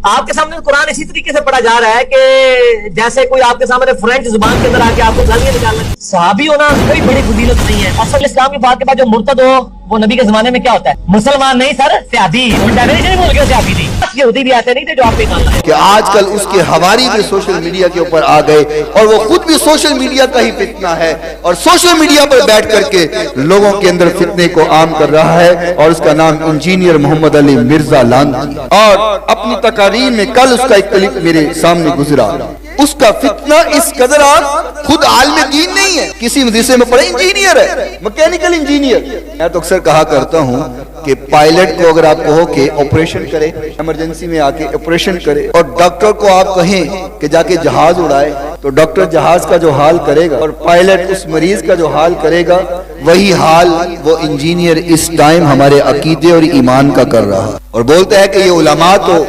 آپ کے سامنے قرآن اسی طریقے سے پڑھا جا رہا ہے کہ جیسے کوئی آپ کے سامنے فرینچ زبان کے اندر آ کے آپ کو گالیاں نکالنا. صحابی ہونا کوئی بڑی فضیلت نہیں ہے. اصل اسلام کی بات کے بعد جو مرتد ہو وہ نبی کے زمانے میں کیا ہوتا ہے؟ مسلمان نہیں سر، صحابی. ڈیفینیشن بول کے صحابی تھی. یہودی بھی آتے نہیں تھے جو آپ پہ کام کہ آج کل اس کے حواری بھی سوشل میڈیا کے اوپر آ گئے اور وہ خود بھی سوشل میڈیا کا ہی فتنہ ہے اور سوشل میڈیا پر بیٹھ کر کے لوگوں کے اندر فتنے کو عام کر رہا ہے اور اس کا نام انجینئر محمد علی مرزا لانتی. اور اپنی تقاریر میں کل اس کا ایک کلپ میرے سامنے گزرا. اس کا فتنہ اس قدر خود عالم دین نہیں ہے، کسی مدرسے میں پڑھے انجینئر ہے، مکینیکل انجینئر. میں تو اکثر کہا کرتا ہوں کہ پائلٹ کو اگر آپ کہو کہ آپریشن کرے، ایمرجنسی میں آ کے آپریشن کرے، اور ڈاکٹر کو آپ کہیں کہ جا کے جہاز اڑائے، تو ڈاکٹر جہاز کا جو حال کرے گا اور پائلٹ اس مریض کا جو حال کرے گا، وہی حال وہ انجینئر اس ٹائم ہمارے عقیدے اور ایمان کا کر رہا. اور بولتا ہے کہ یہ علماء تو